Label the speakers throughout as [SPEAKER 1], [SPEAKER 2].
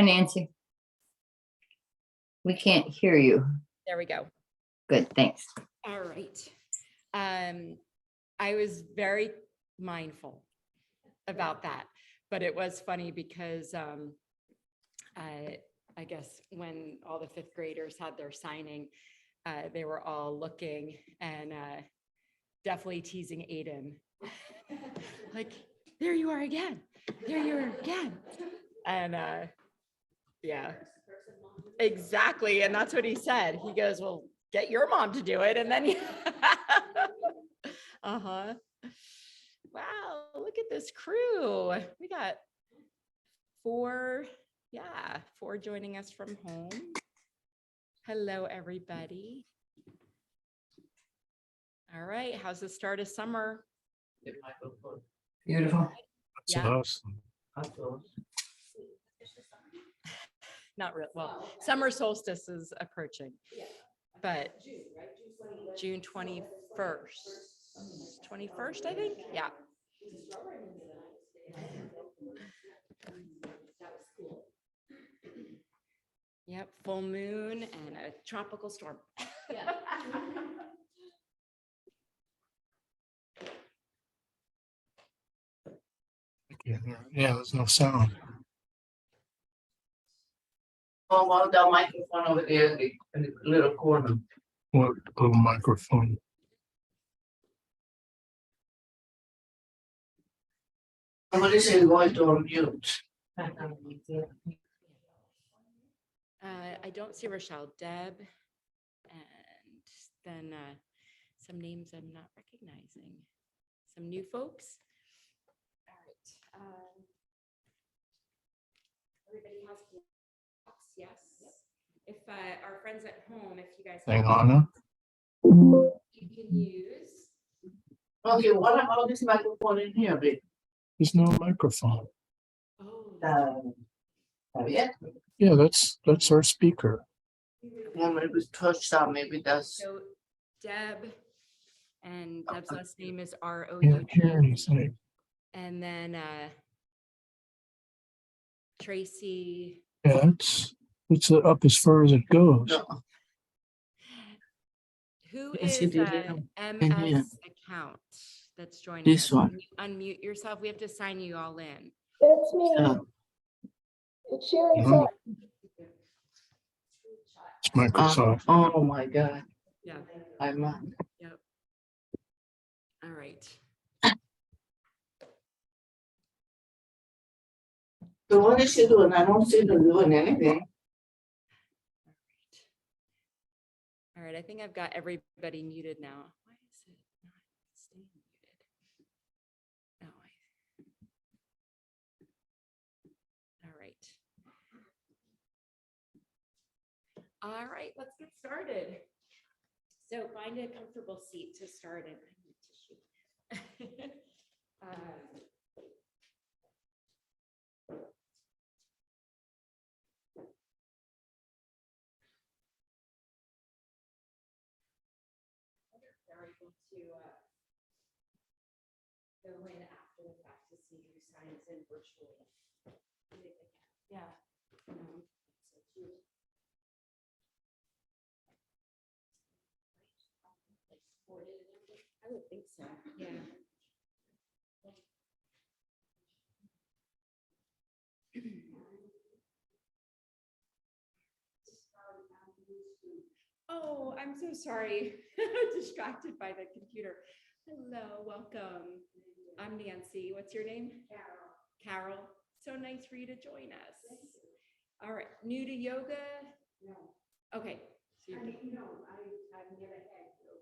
[SPEAKER 1] Hi, Nancy. We can't hear you.
[SPEAKER 2] There we go.
[SPEAKER 1] Good, thanks.
[SPEAKER 2] All right. I was very mindful about that, but it was funny because I guess when all the fifth graders had their signing, they were all looking and definitely teasing Aiden. Like, there you are again. There you are again. And yeah, exactly. And that's what he said. He goes, well, get your mom to do it. And then, uh-huh. Wow, look at this crew. We got four joining us from home. Hello, everybody. All right, how's the start of summer?
[SPEAKER 1] Beautiful.
[SPEAKER 3] That's
[SPEAKER 2] Yeah.
[SPEAKER 3] awesome.
[SPEAKER 2] Not real. Well, summer solstice is approaching, but June 21st, 21st, I think. Yeah. Yep, full moon and a tropical storm.
[SPEAKER 3] Yeah, there's no sound.
[SPEAKER 4] Oh, well, the microphone over there in the little corner.
[SPEAKER 3] What little microphone?
[SPEAKER 4] Somebody said going to mute.
[SPEAKER 2] I don't see Rochelle, Deb, and then some names I'm not recognizing. Some new folks. All right. Everybody has blocks, yes. If our friends at home, if you guys
[SPEAKER 3] Hang
[SPEAKER 2] have-
[SPEAKER 3] on. Huh?
[SPEAKER 2] you can use.
[SPEAKER 4] Okay, what about this microphone in here, babe?
[SPEAKER 3] There's no microphone.
[SPEAKER 2] Oh,
[SPEAKER 4] Yeah,
[SPEAKER 3] Yeah, that's our speaker.
[SPEAKER 4] yeah, maybe it's touched out, maybe that's.
[SPEAKER 2] so Deb, and Deb's last name is
[SPEAKER 3] Can't hear
[SPEAKER 2] R-O-U-G.
[SPEAKER 3] anything.
[SPEAKER 2] And then Tracy,
[SPEAKER 3] Yeah, it's up as far as it goes.
[SPEAKER 4] No,
[SPEAKER 2] who
[SPEAKER 4] Yes,
[SPEAKER 2] is
[SPEAKER 4] you did it.
[SPEAKER 2] MS account that's joining
[SPEAKER 4] This
[SPEAKER 2] us?
[SPEAKER 4] one.
[SPEAKER 2] Can you unmute yourself. We have to sign you all in.
[SPEAKER 5] It's me. It's Sharon.
[SPEAKER 3] No,
[SPEAKER 5] Sapp.
[SPEAKER 3] it's Microsoft.
[SPEAKER 4] oh my God,
[SPEAKER 2] Yeah.
[SPEAKER 4] I'm,
[SPEAKER 2] Yep. All right.
[SPEAKER 4] so what is she doing? I don't see her doing anything.
[SPEAKER 2] All right. I think I've got everybody muted now. Why is it not staying muted? Oh, all right. All right, let's get started. So find a comfortable seat to start and I need tissue. They're able to go in after the fact to see who signs in virtually. Yeah. I would think so, yeah. Oh, I'm so sorry. Distracted by the computer. Hello, welcome. I'm Nancy. What's your name? Carol. Carol. So nice for you to join us. All right. New to yoga? No. Okay. So I've never had yoga.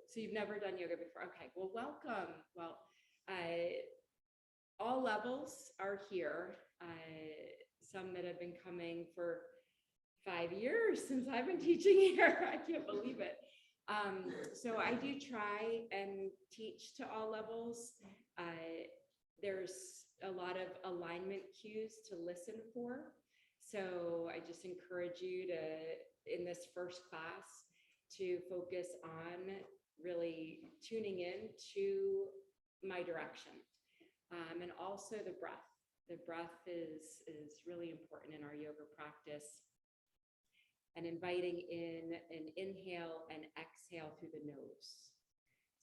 [SPEAKER 2] So you've never done yoga before? Okay. Well, welcome. Well, all levels are here. Some that have been coming for 5 years since I've been teaching here. I can't believe it. So I do try and teach to all levels. There's a lot of alignment cues to listen for. So I just encourage you to, in this first class, to focus on really tuning in to my direction. And also the breath. The breath is really important in our yoga practice. And inviting in an inhale and exhale through the nose.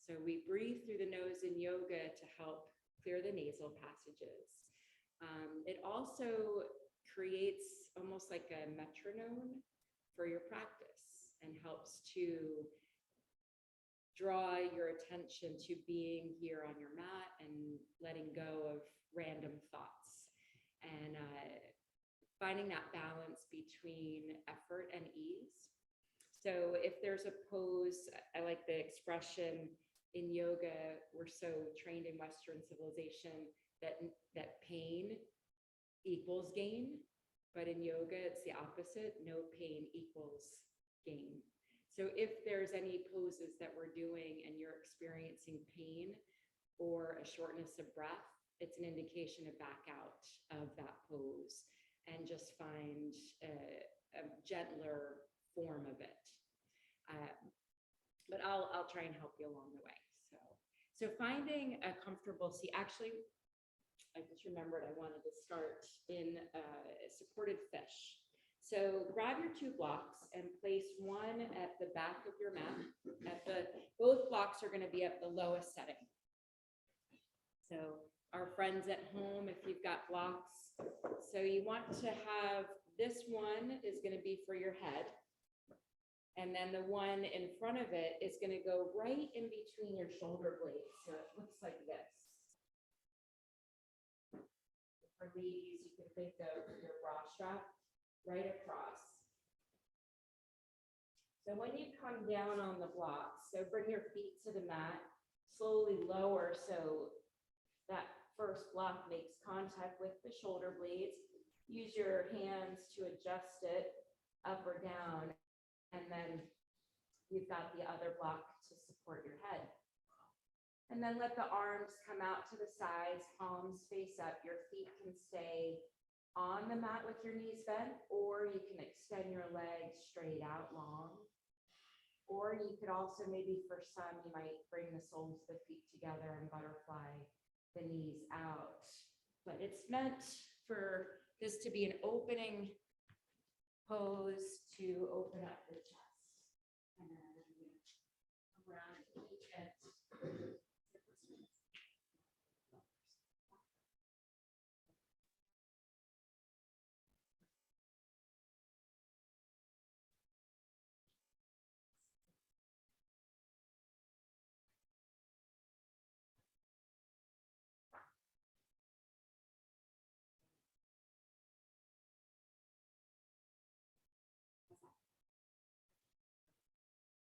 [SPEAKER 2] So we breathe through the nose in yoga to help clear the nasal passages. It also creates almost like a metronome for your practice and helps to draw your attention to being here on your mat and letting go of random thoughts and finding that balance between effort and ease. So if there's a pose, I like the expression in yoga, we're so trained in Western civilization that pain equals gain, but in yoga, it's the opposite. No pain equals gain. So if there's any poses that we're doing and you're experiencing pain or a shortness of breath, it's an indication to back out of that pose and just find a gentler form of it. But I'll try and help you along the way. So finding a comfortable seat. Actually, I just remembered I wanted to start in supported fish. So grab your 2 blocks and place one at the back of your mat. Both blocks are going to be at the lowest setting. So our friends at home, if you've got blocks, so you want to have this one is going to be for your head. And then the one in front of it is going to go right in between your shoulder blades. So it looks like this. For ladies, you can think of your bra strap right across. So when you come down on the blocks, so bring your feet to the mat, slowly lower so that first block makes contact with the shoulder blades. Use your hands to adjust it up or down. And then you've got the other block to support your head. And then let the arms come out to the sides, palms face up. Your feet can stay on the mat with your knees bent, or you can extend your legs straight out long. Or you could also, maybe for some, you might bring the soles of the feet together and butterfly the knees out. But it's meant for this to be an opening pose to open up the chest. And then around each edge.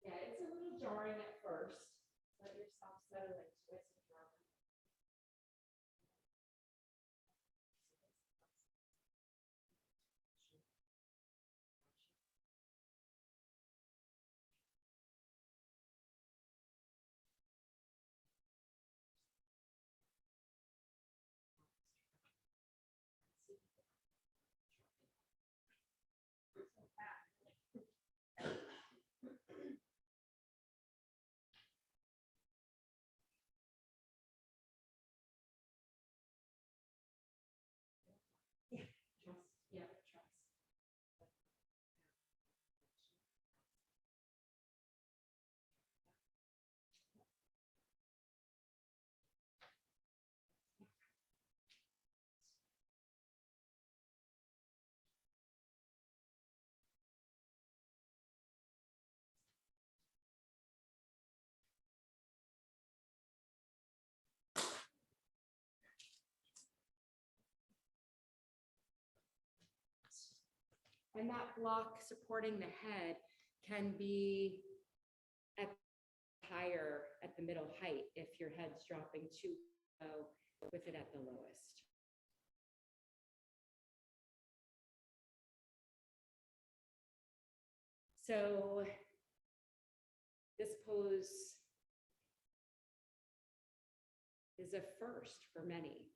[SPEAKER 2] Yeah, it's a little jarring at first. Let yourself settle into it. And that block supporting the head can be at higher, at the middle height, if your head's dropping too low, with it at the lowest. So this pose is a first for many.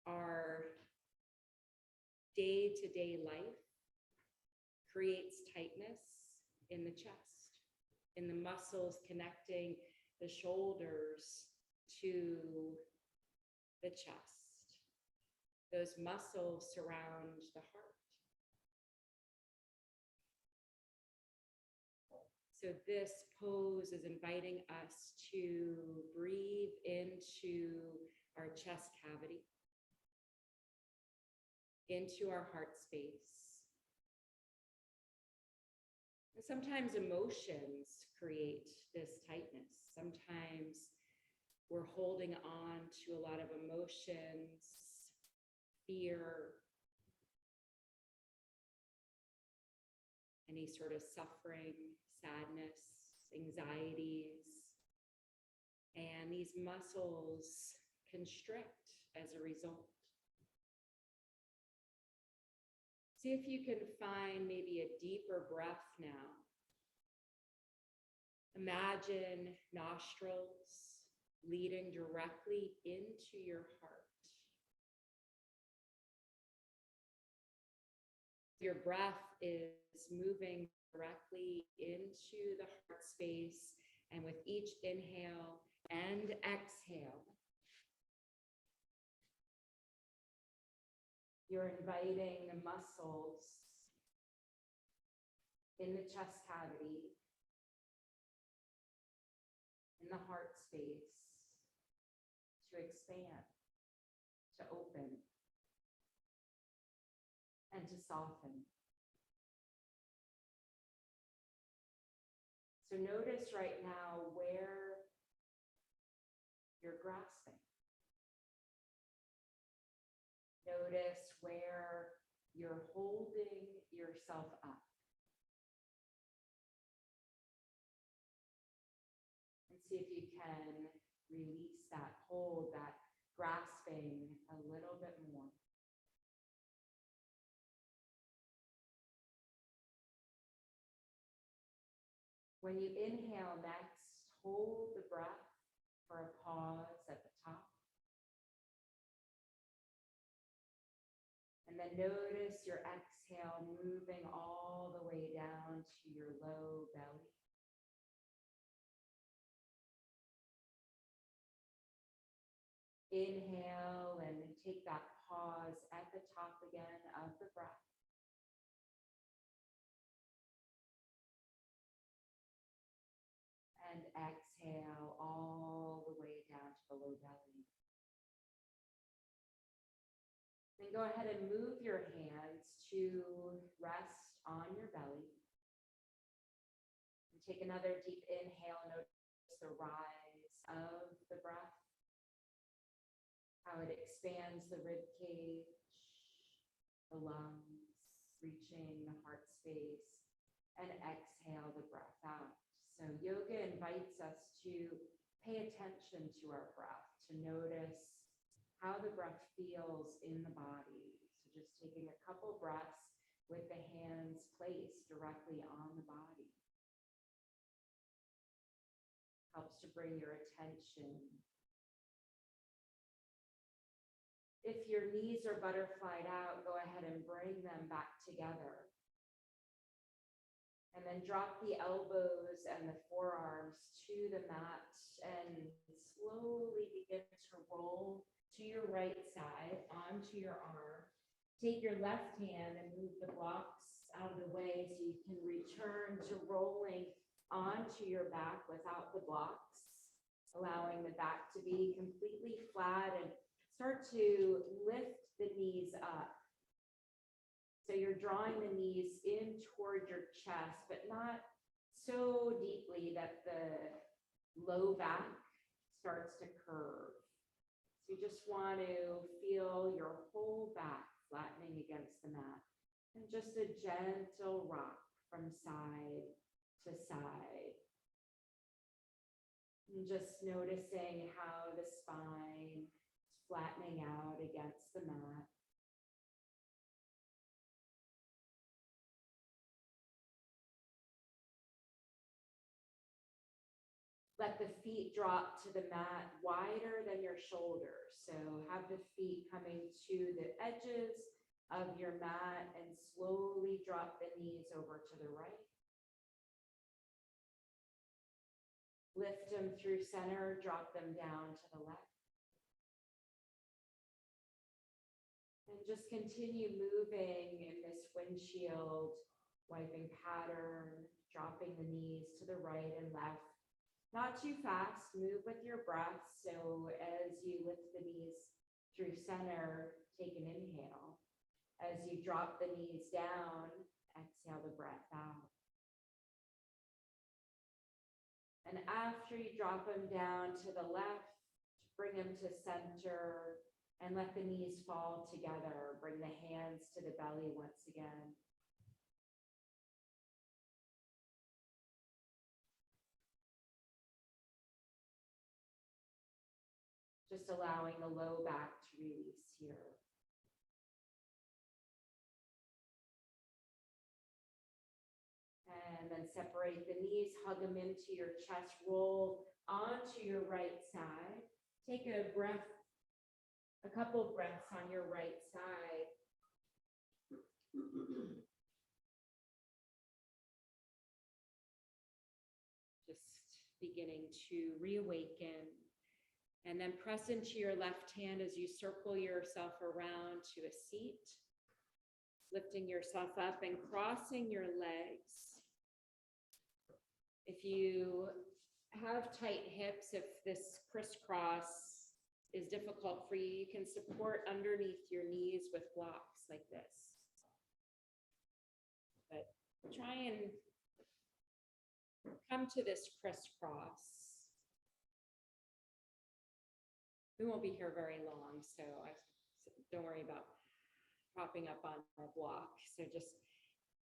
[SPEAKER 2] Our day-to-day life creates tightness in the chest, in the muscles connecting the shoulders to the chest. Those muscles surround the heart. So this pose is inviting us to breathe into our chest cavity, into our heart space. And sometimes emotions create this tightness. Sometimes we're holding on to a lot of emotions, fear, any sort of suffering, sadness, anxieties, and these muscles constrict as a result. See if you can find maybe a deeper breath now. Imagine nostrils leading directly into your heart. Your breath is moving directly into the heart space, and with each inhale and exhale, you're inviting the muscles in the chest cavity, in the heart space, to expand, to open, and to soften. So notice right now where you're grasping. Notice where you're holding yourself up. And see if you can release that hold, that grasping a little bit more. When you inhale next, hold the breath for a pause at the top. And then notice your exhale moving all the way down to your low belly. Inhale and take that pause at the top again of the breath. And exhale all the way down to the low belly. Then go ahead and move your hands to rest on your belly. And take another deep inhale. Notice the rise of the breath, how it expands the rib cage, the lungs, reaching the heart space, and exhale the breath out. So yoga invites us to pay attention to our breath, to notice how the breath feels in the body. So just taking a couple breaths with the hands placed directly on the body helps to bring your attention. If your knees are butterflied out, go ahead and bring them back together. And then drop the elbows and the forearms to the mat and slowly begin to roll to your right side onto your arm. Take your left hand and move the blocks out of the way so you can return to rolling onto your back without the blocks, allowing the back to be completely flat, and start to lift the knees up. So you're drawing the knees in toward your chest, but not so deeply that the low back starts to curve. So you just want to feel your whole back flattening against the mat, and just a gentle rock from side to side. And just noticing how the spine is flattening out against the mat. Let the feet drop to the mat wider than your shoulders. So have the feet coming to the edges of your mat and slowly drop the knees over to the right. Lift them through center, drop them down to the left. just continue moving in this windshield wiping pattern, dropping the knees to the right and left. Not too fast, move with your breath. So as you lift the knees through center, take an inhale. As you drop the knees down, exhale the breath out. And after you drop them down to the left, bring them to center and let the knees fall together. Bring the hands to the belly once again. Just allowing the low back to release here. And then separate the knees, hug them into your chest, roll onto your right side. Take a breath, a couple of breaths on your right side. Just beginning to reawaken. And then press into your left hand as you circle yourself around to a seat, lifting yourself up and crossing your legs. If you have tight hips, if this crisscross is difficult for you, you can support underneath your knees with blocks like this. But try and come to this crisscross. We won't be here very long, so don't worry about propping up on a block. So just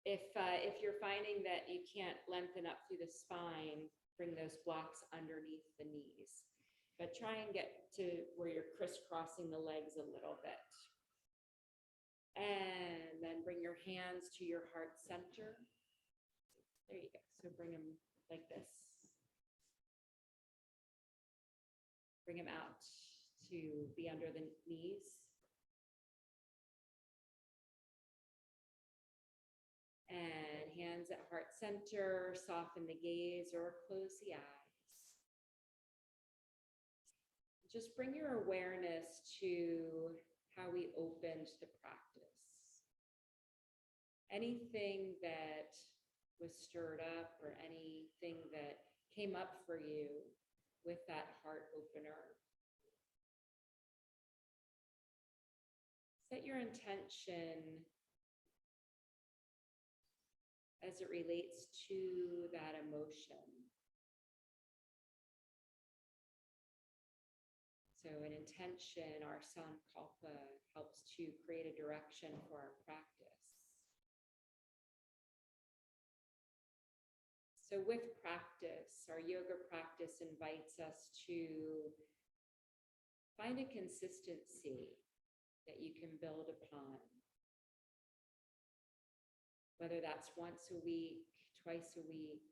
[SPEAKER 2] if you're finding that you can't lengthen up through the spine, bring those blocks underneath the knees. But try and get to where you're crisscrossing the legs a little bit. And then bring your hands to your heart center. There you go. So bring them like this. Bring them out to be under the knees. And hands at heart center, soften the gaze or close the eyes. Just bring your awareness to how we opened the practice. Anything that was stirred up or anything that came up for you with that heart opener. Set your intention as it relates to that emotion. So an intention, our sankalpa, helps to create a direction for our practice. So with practice, our yoga practice invites us to find a consistency that you can build upon. Whether that's once a week, twice a week,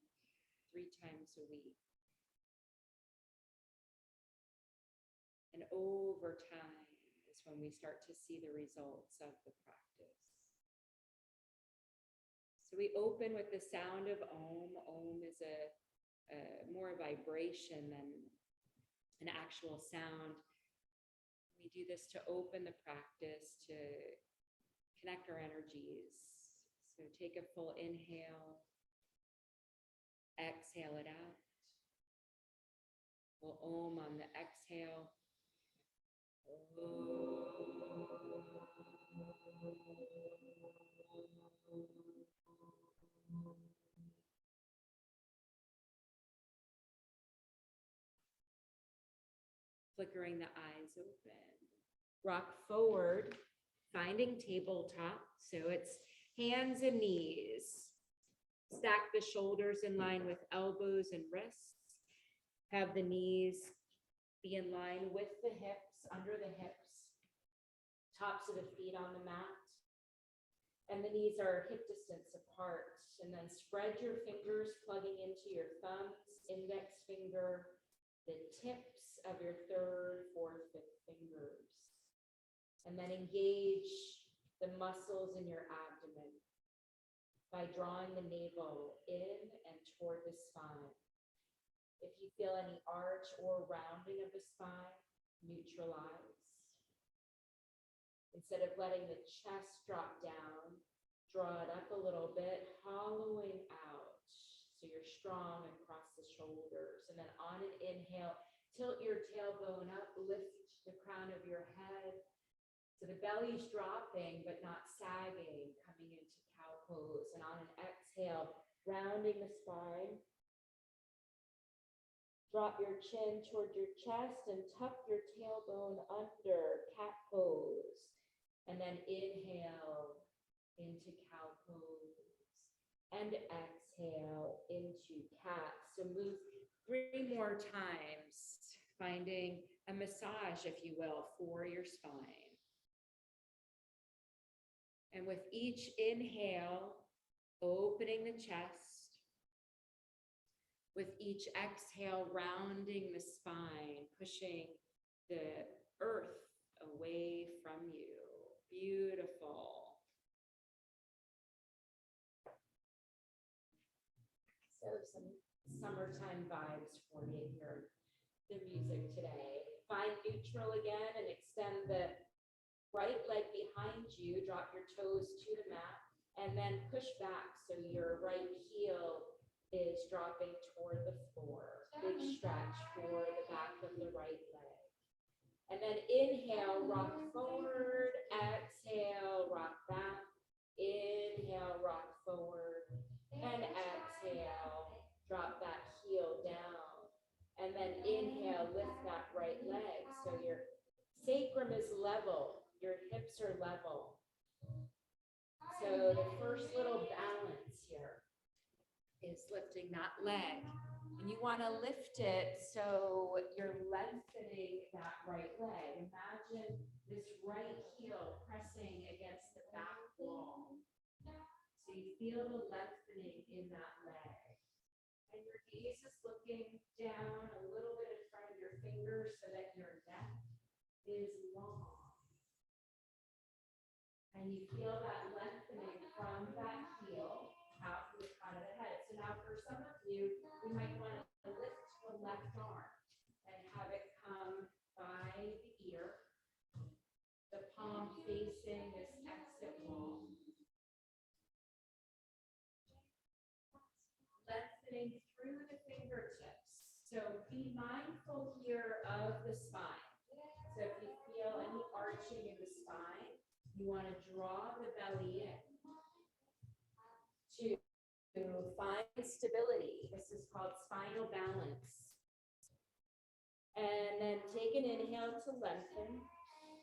[SPEAKER 2] 3 times a week. And over time is when we start to see the results of the practice. So we open with the sound of Om. Om is a more vibration than an actual sound. We do this to open the practice, to connect our energies. So take a full inhale, exhale it out. We'll Om on the exhale. Flickering the eyes open. Rock forward, finding tabletop. So it's hands and knees. Stack the shoulders in line with elbows and wrists. Have the knees be in line with the hips, under the hips. Tops of the feet on the mat. And the knees are hip distance apart. And then spread your fingers, plugging into your thumbs, index finger, the tips of your 3rd, 4th, 5th fingers. And then engage the muscles in your abdomen by drawing the navel in and toward the spine. If you feel any arch or rounding of the spine, neutralize. Instead of letting the chest drop down, draw it up a little bit, hollowing out. So you're strong across the shoulders. And then on an inhale, tilt your tailbone up, lift the crown of your head. So the belly's dropping, but not sagging, coming into cow pose. And on an exhale, rounding the spine. Drop your chin toward your chest and tuck your tailbone under, cat pose. And then inhale into cow pose. And exhale into cat. So move 3 more times, finding a massage, if you will, for your spine. And with each inhale, opening the chest. With each exhale, rounding the spine, pushing the earth away from you. Beautiful. So some summertime vibes for you here. The music today. Find neutral again and extend the right leg behind you. Drop your toes to the mat and then push back so your right heel is dropping toward the floor. Big stretch for the back of the right leg. And then inhale, rock forward. Exhale, rock back. Inhale, rock forward. And exhale, drop that heel down. And then inhale, lift that right leg. So your sacrum is level, your hips are level. So the first little balance here is lifting that leg. And you want to lift it so you're lengthening that right leg. Imagine this right heel pressing against the back wall. So you feel the lengthening in that leg. And your gaze is looking down a little bit in front of your fingers so that your neck is long. And you feel that lengthening from that heel out from the crown of the head. So now for some of you, you might want to lift the left arm and have it come by the ear, the palm facing this exit wall. Lengthening through the fingertips. So be mindful here of the spine. So if you feel any arching in the spine, you want to draw the belly in to find stability. This is called spinal balance. And then take an inhale to lengthen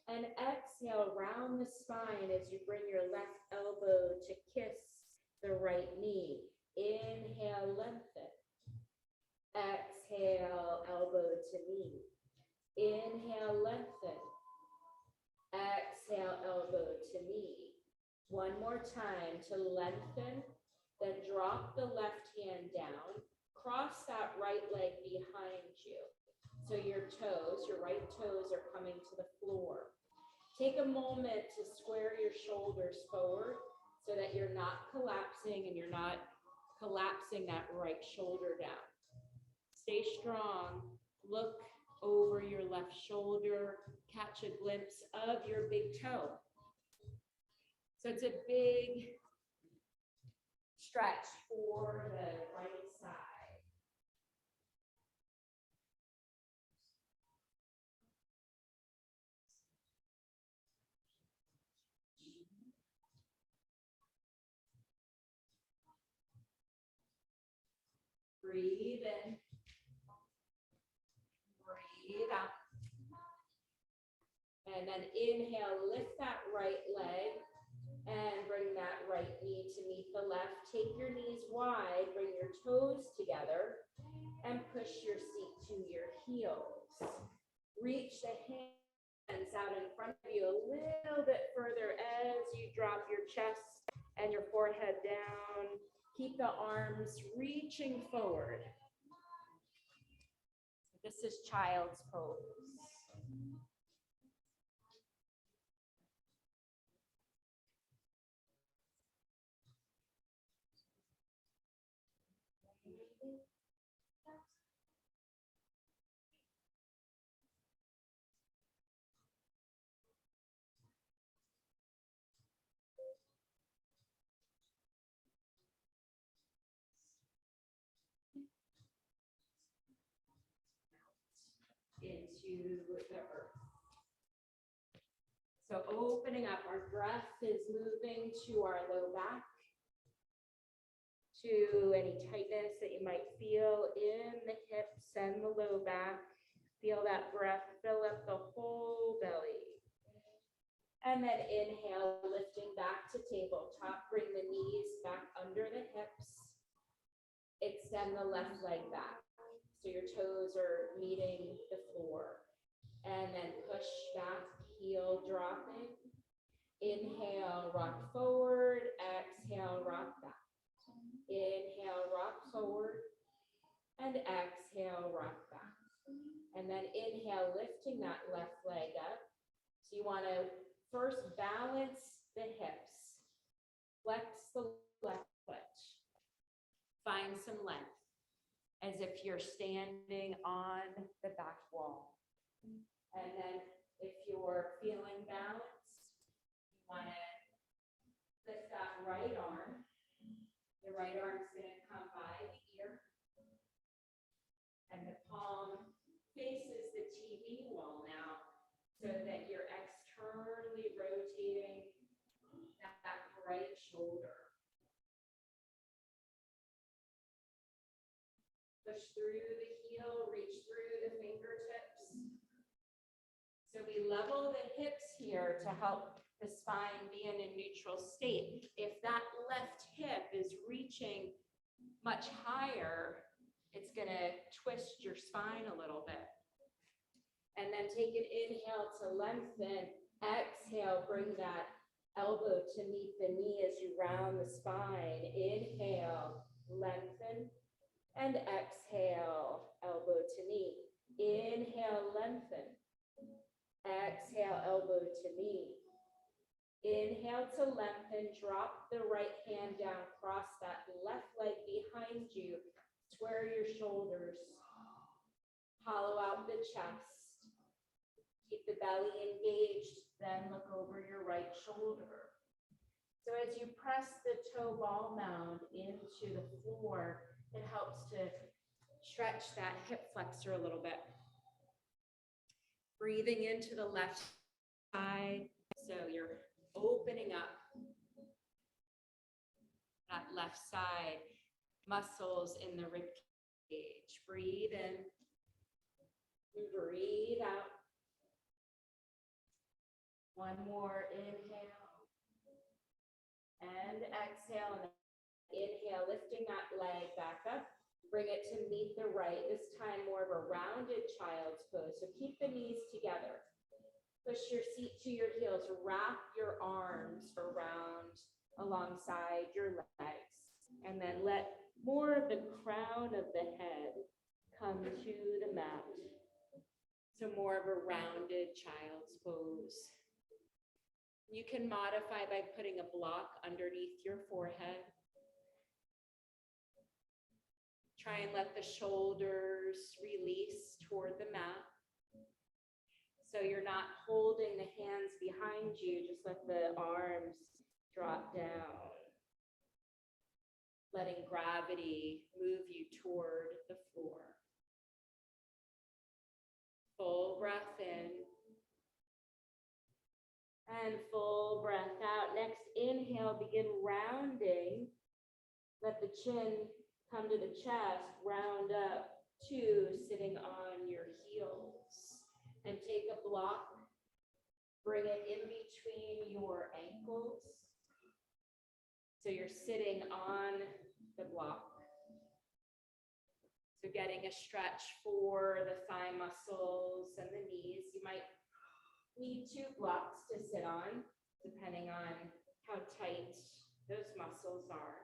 [SPEAKER 2] and exhale, round the spine as you bring your left elbow to kiss the right knee. Inhale, lengthen. Exhale, elbow to knee. Inhale, lengthen. Exhale, elbow to knee. One more time to lengthen, then drop the left hand down. Cross that right leg behind you. So your toes, your right toes are coming to the floor. Take a moment to square your shoulders forward so that you're not collapsing and you're not collapsing that right shoulder down. Stay strong. Look over your left shoulder. Catch a glimpse of your big toe. So it's a big stretch for the right side. Breathe in. Breathe out. And then inhale, lift that right leg and bring that right knee to meet the left. Take your knees wide, bring your toes together and push your seat to your heels. Reach the hands out in front of you a little bit further as you drop your chest and your forehead down. Keep the arms reaching forward. This is child's pose. to the earth. So opening up, our breath is moving to our low back, to any tightness that you might feel in the hips and the low back. Feel that breath fill up the whole belly. And then inhale, lifting back to tabletop. Bring the knees back under the hips. Extend the left leg back, so your toes are meeting the floor. And then push back, heel dropping. Inhale, rock forward. Exhale, rock back. Inhale, rock forward. And exhale, rock back. And then inhale, lifting that left leg up. So you want to first balance the hips. Flex the left foot. Find some length, as if you're standing on the back wall. And then if you're feeling balanced, you want to lift that right arm. The right arm's going to come by the ear. And the palm faces the TV wall now, so that you're externally rotating that right shoulder. Push through the heel, reach through the fingertips. So we level the hips here to help the spine be in a neutral state. If that left hip is reaching much higher, it's going to twist your spine a little bit. And then take an inhale to lengthen. Exhale, bring that elbow to meet the knee as you round the spine. Inhale, lengthen. And exhale, elbow to knee. Inhale, lengthen. Exhale, elbow to knee. Inhale to lengthen, drop the right hand down, cross that left leg behind you, square your shoulders, hollow out the chest. Keep the belly engaged, then look over your right shoulder. So as you press the toe ball mound into the floor, it helps to stretch that hip flexor a little bit. Breathing into the left side, so you're opening up that left side muscles in the rib cage. Breathe in, breathe out. One more inhale and exhale. And inhale, lifting that leg back up. Bring it to meet the right. This time more of a rounded child's pose. So keep the knees together. Push your seat to your heels. Wrap your arms around alongside your legs. And then let more of the crown of the head come to the mat. So more of a rounded child's pose. You can modify by putting a block underneath your forehead. Try and let the shoulders release toward the mat. So you're not holding the hands behind you, just let the arms drop down. Letting gravity move you toward the floor. Full breath in. And full breath out. Next, inhale, begin rounding. Let the chin come to the chest, round up to sitting on your heels. And take a block, bring it in between your ankles. So you're sitting on the block. So getting a stretch for the thigh muscles and the knees. You might need 2 blocks to sit on, depending on how tight those muscles are.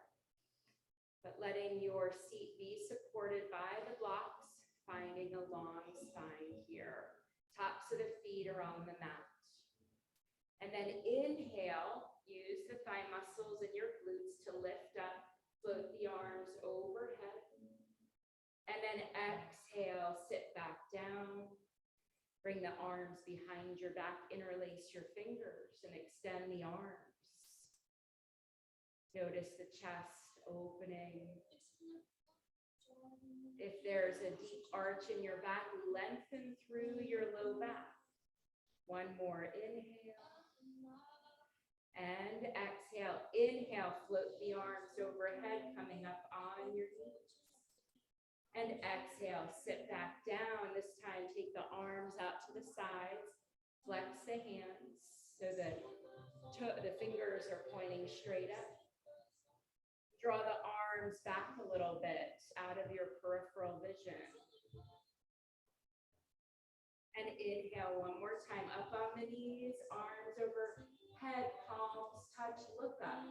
[SPEAKER 2] But letting your seat be supported by the blocks, finding a long spine here. Tops of the feet are on the mat. And then inhale, use the thigh muscles in your glutes to lift up, float the arms overhead. And then exhale, sit back down. Bring the arms behind your back, interlace your fingers and extend the arms. Notice the chest opening. If there's a deep arch in your back, lengthen through your low back. One more inhale. And exhale. Inhale, float the arms overhead, coming up on your knees. And exhale, sit back down. This time, take the arms out to the sides. Flex the hands so that the fingers are pointing straight up. Draw the arms back a little bit out of your peripheral vision. And inhale one more time, up on the knees, arms overhead, palms touch, look up.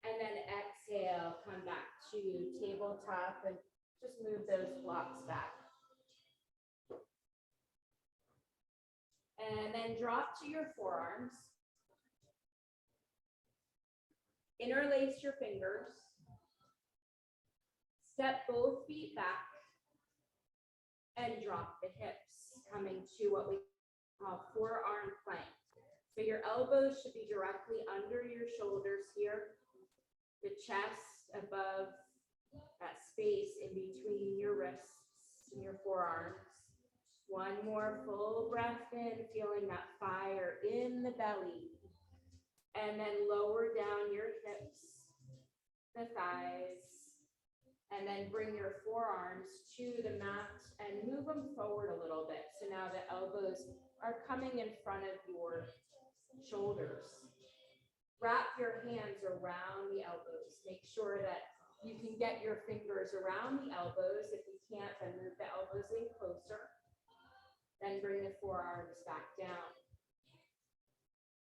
[SPEAKER 2] And then exhale, come back to tabletop and just move those blocks back. And then drop to your forearms. Interlace your fingers. Step both feet back and drop the hips, coming to what we call forearm plank. So your elbows should be directly under your shoulders here, the chest above that space in between your wrists and your forearms. One more full breath in, feeling that fire in the belly. And then lower down your hips, the thighs, and then bring your forearms to the mat and move them forward a little bit. So now the elbows are coming in front of your shoulders. Wrap your hands around the elbows. Make sure that you can get your fingers around the elbows. If you can't, then move the elbows in closer. Then bring the forearms back down.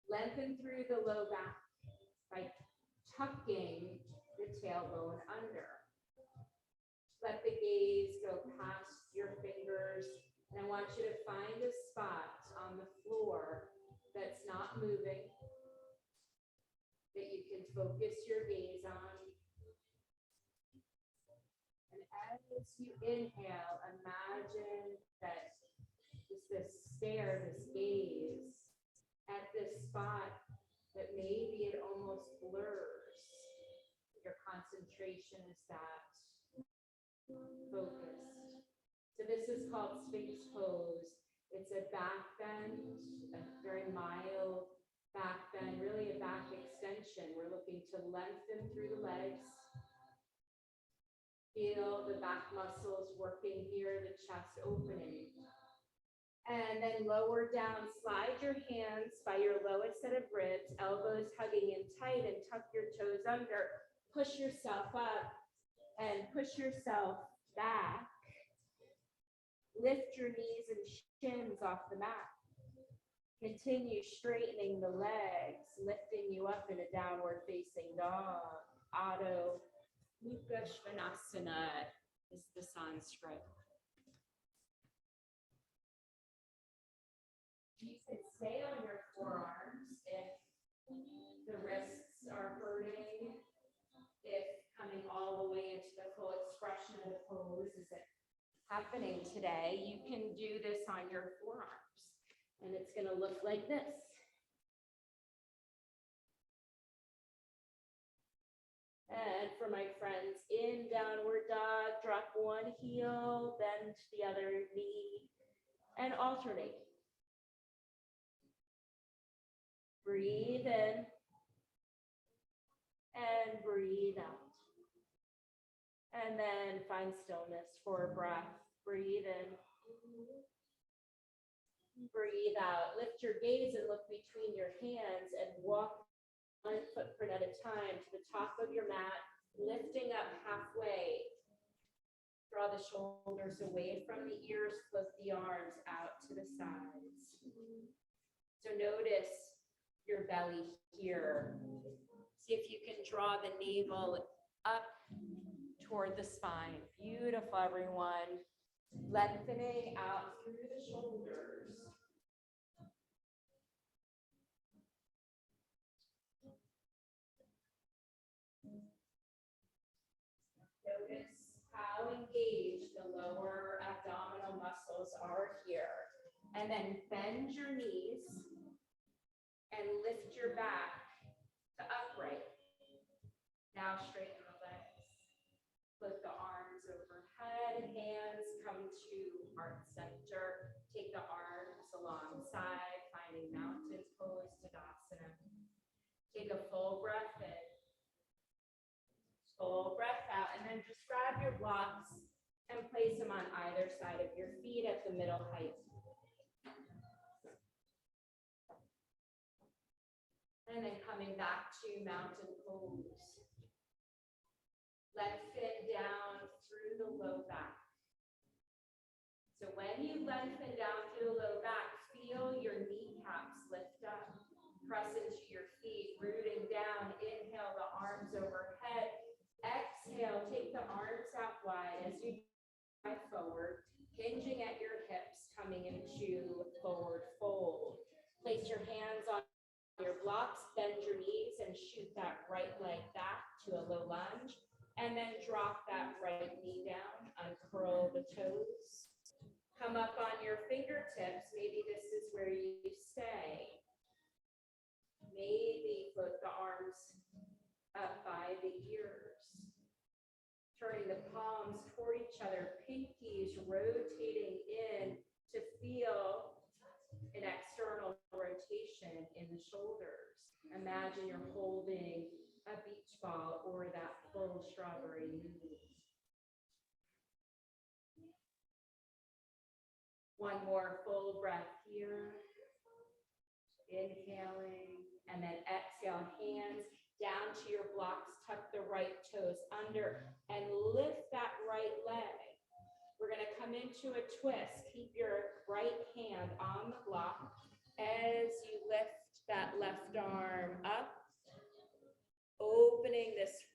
[SPEAKER 2] Lengthen through the low back by tucking the tailbone under. Let the gaze go past your fingers. And I want you to find a spot on the floor that's not moving, that you can focus your gaze on. And as you inhale, imagine that this stare, this gaze, at this spot that maybe it almost blurs. Your concentration is that focused. So this is called Sphinx pose. It's a back bend, a very mild back bend, really a back extension. We're looking to lengthen through the legs. Feel the back muscles working here, the chest opening. And then lower down, slide your hands by your lowest set of ribs, elbows hugging in tight, and tuck your toes under. Push yourself up and push yourself back. Lift your knees and shins off the mat. Continue straightening the legs, lifting you up in a downward facing dog. Adho Mukha Svanasana is the Sanskrit. You can stay on your forearms if the wrists are hurting, if coming all the way into the full expression of the pose isn't happening today. You can do this on your forearms, and it's going to look like this. And for my friends in downward dog, drop one heel, bend the other knee, and alternate. Breathe in and breathe out. And then find stillness for a breath. Breathe in. Breathe out. Lift your gaze and look between your hands and walk one footprint at a time to the top of your mat, lifting up halfway. Draw the shoulders away from the ears, float the arms out to the sides. So notice your belly here. See if you can draw the navel up toward the spine. Beautiful, everyone. Lengthening out through the shoulders. Notice how engaged the lower abdominal muscles are here. And then bend your knees and lift your back to upright. Now straighten the legs. Lift the arms overhead. then hands come to heart center. Take the arms alongside, finding mountain pose, Tadasana. Take a full breath in. Full breath out, and then just grab your blocks and place them on either side of your feet at the middle height. And then coming back to mountain pose. Lengthen down through the low back. So when you lengthen down through the low back, feel your kneecaps lift up. Press into your feet, rooting down. Inhale the arms overhead. Exhale, take the arms out wide as you drive forward, hinging at your hips, coming into forward fold. Place your hands on your blocks, bend your knees, and shoot that right leg back to a low lunge. And then drop that right knee down, uncurl the toes. Come up on your fingertips. Maybe this is where you stay. Maybe float the arms up by the ears. Turning the palms toward each other, pinkies rotating in to feel an external rotation in the shoulders. Imagine you're holding a beach ball or that full strawberry noodle. One more full breath here. Inhaling, and then exhale, hands down to your blocks, tuck the right toes under, and lift that right leg. We're gonna come into a twist. Keep your right hand on the block as you lift that left arm up, opening this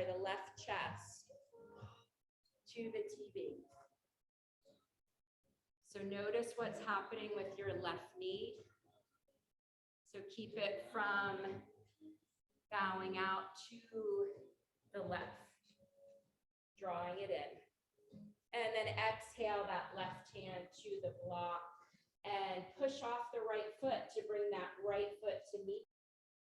[SPEAKER 2] the left chest to the TV. So notice what's happening with your left knee. So keep it from bowing out to the left, drawing it in. And then exhale that left hand to the block and push off the right foot to bring that right foot to meet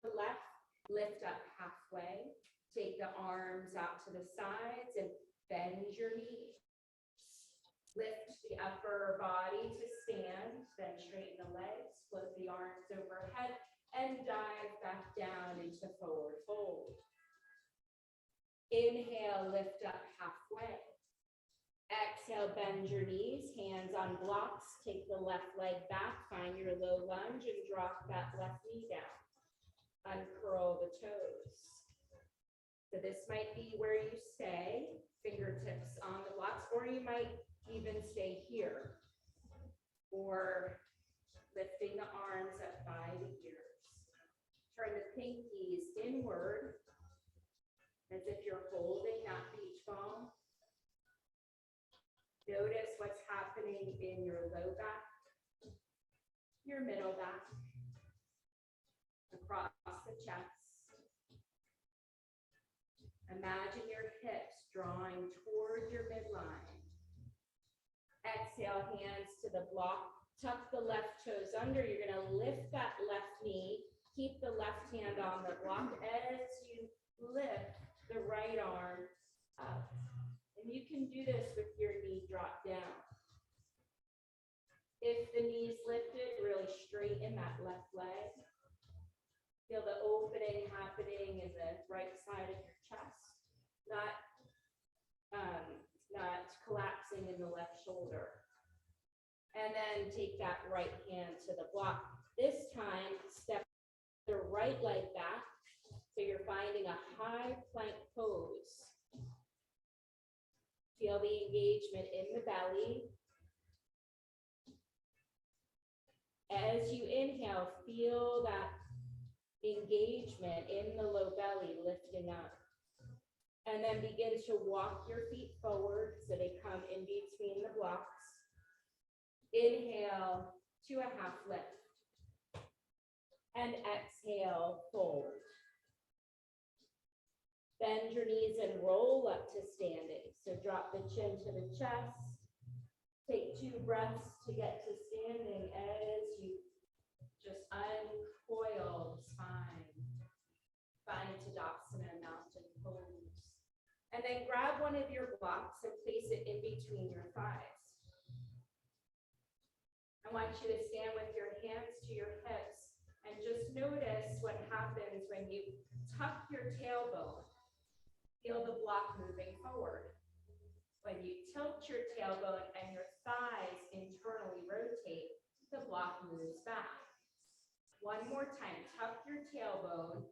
[SPEAKER 2] the left. Lift up halfway. Take the arms out to the sides and bend your knees. Lift the upper body to stand, then straighten the legs, float the arms overhead, and dive back down into forward fold. Inhale, lift up halfway. Exhale, bend your knees, hands on blocks, take the left leg back, find your low lunge, and drop that left knee down. Uncurl the toes. So this might be where you stay, fingertips on the blocks, or you might even stay here, or lifting the arms up by the ears. Turn the pinkies inward, as if you're holding that beach ball. Notice what's happening in your low back, your middle back, across the chest. Imagine your hips drawing toward your midline. Exhale, hands to the block. Tuck the left toes under. You're going to lift that left knee. Keep the left hand on the block as you lift the right arm up. And you can do this with your knee drop down. If the knee's lifted, really straighten that left leg. Feel the opening happening in the right side of your chest, not collapsing in the left shoulder. And then take that right hand to the block. This time, step the right leg back, so you're finding a high plank pose. Feel the engagement in the belly. As you inhale, feel that engagement in the low belly lifting up. And then begin to walk your feet forward so they come in between the blocks. Inhale to a half lift. And exhale, fold. Bend your knees and roll up to standing. So drop the chin to the chest. Take 2 breaths to get to standing as you just uncoil the spine. Find Tadasana, mountain pose.
[SPEAKER 6] And then grab one of your blocks and place it in between your thighs. I want you to stand with your hands to your hips and just notice what happens when you tuck your tailbone. Feel the block moving forward. When you tilt your tailbone and your thighs internally rotate, the block moves back. One more time, tuck your tailbone,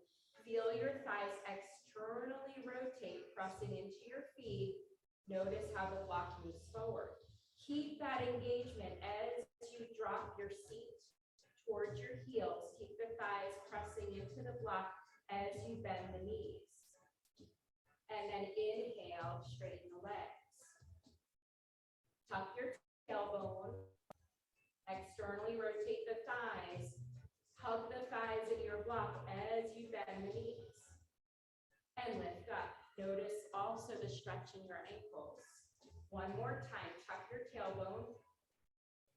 [SPEAKER 6] feel your thighs externally rotate, pressing into your feet. Notice how the block moves forward. Keep that engagement as you drop your seat towards your heels. Keep the thighs pressing into the block as you bend the knees. And then inhale, straighten the legs. Tuck your tailbone, externally rotate the thighs, hug the thighs in your block as you bend the knees, and lift up. Notice also the stretch in your ankles. One more time, tuck your tailbone,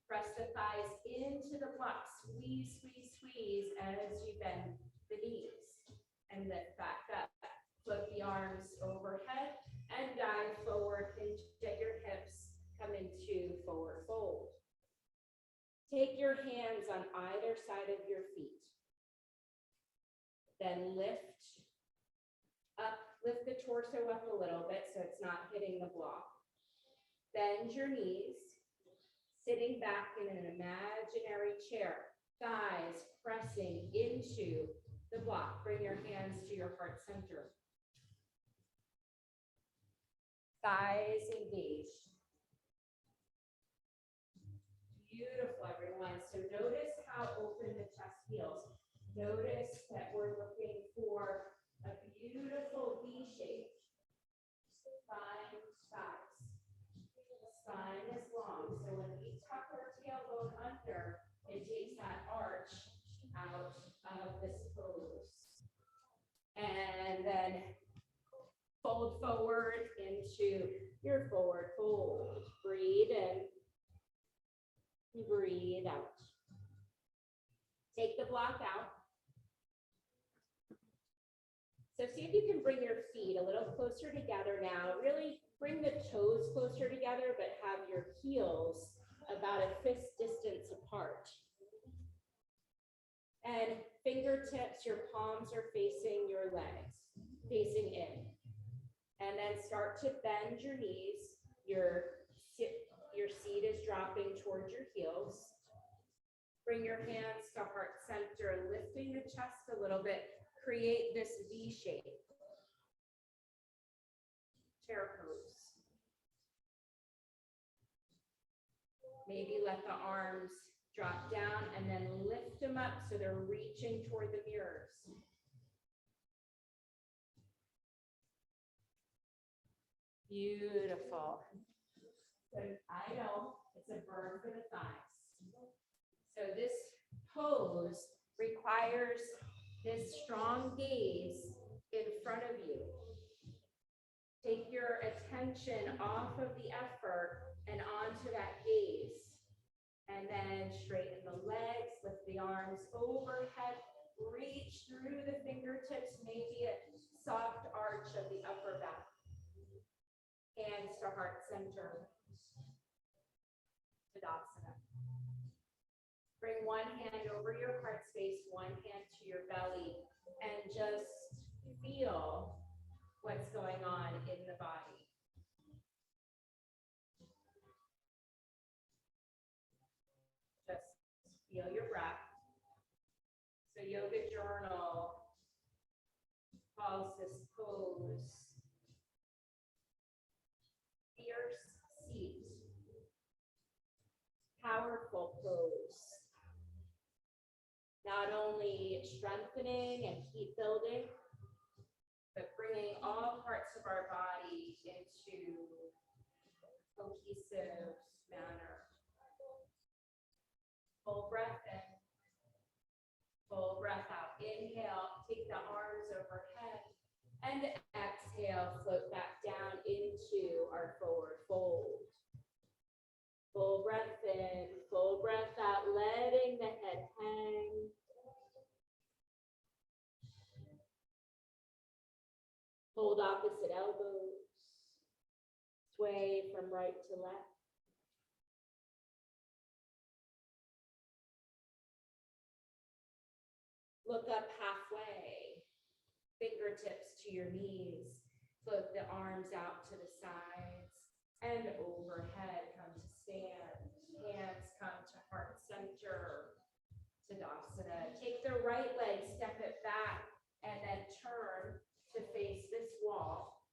[SPEAKER 6] press the thighs into the block, squeeze, squeeze, squeeze as you bend the knees, and lift back up. Float the arms overhead and dive forward, hinge at your hips, come into forward fold. Take your hands on either side of your feet. Then lift up, lift the torso up a little bit so it's not hitting the block. Bend your knees, sitting back in an imaginary chair, thighs pressing into the block. Bring your hands to your heart center. Thighs engaged. Beautiful, everyone. So notice how open the chest feels. Notice that we're looking for a beautiful V shape. Spine, thighs. Spine is long. So when we tuck our tailbone under, it takes that arch out of this pose. And then fold forward into your forward fold. Breathe in. Breathe out. Take the block out. So see if you can bring your feet a little closer together now. Really bring the toes closer together, but have your heels about a fist distance apart. And fingertips, your palms are facing your legs, facing in. And then start to bend your knees. Your seat is dropping towards your heels. Bring your hands to heart center, lifting the chest a little bit. Create this V shape. Chair pose. Maybe let the arms drop down and then lift them up so they're reaching toward the mirrors. Beautiful. So I know it's a burn for the thighs. So this pose requires this strong gaze in front of you. Take your attention off of the effort and onto that gaze. And then straighten the legs, lift the arms overhead, reach through the fingertips, maybe a soft arch of the upper back. Hands to heart center. Tadasana. Bring one hand over your heart space, one hand to your belly, and just feel what's going on in the body. Just feel your breath. So Yoga Journal calls this pose fierce seat. Powerful pose. Not only strengthening and heat building, but bringing all parts of our body into a cohesive manner. Full breath in, full breath out. Inhale, take the arms overhead, and exhale, float back down into our forward fold. Full breath in, full breath out, letting the head hang. Hold opposite elbows. sway from right to left. Look up halfway, fingertips to your knees, float the arms out to the sides and overhead, come to stand. Hands come to heart center, Tadasana. Take the right leg, step it back, and then turn to face this wall.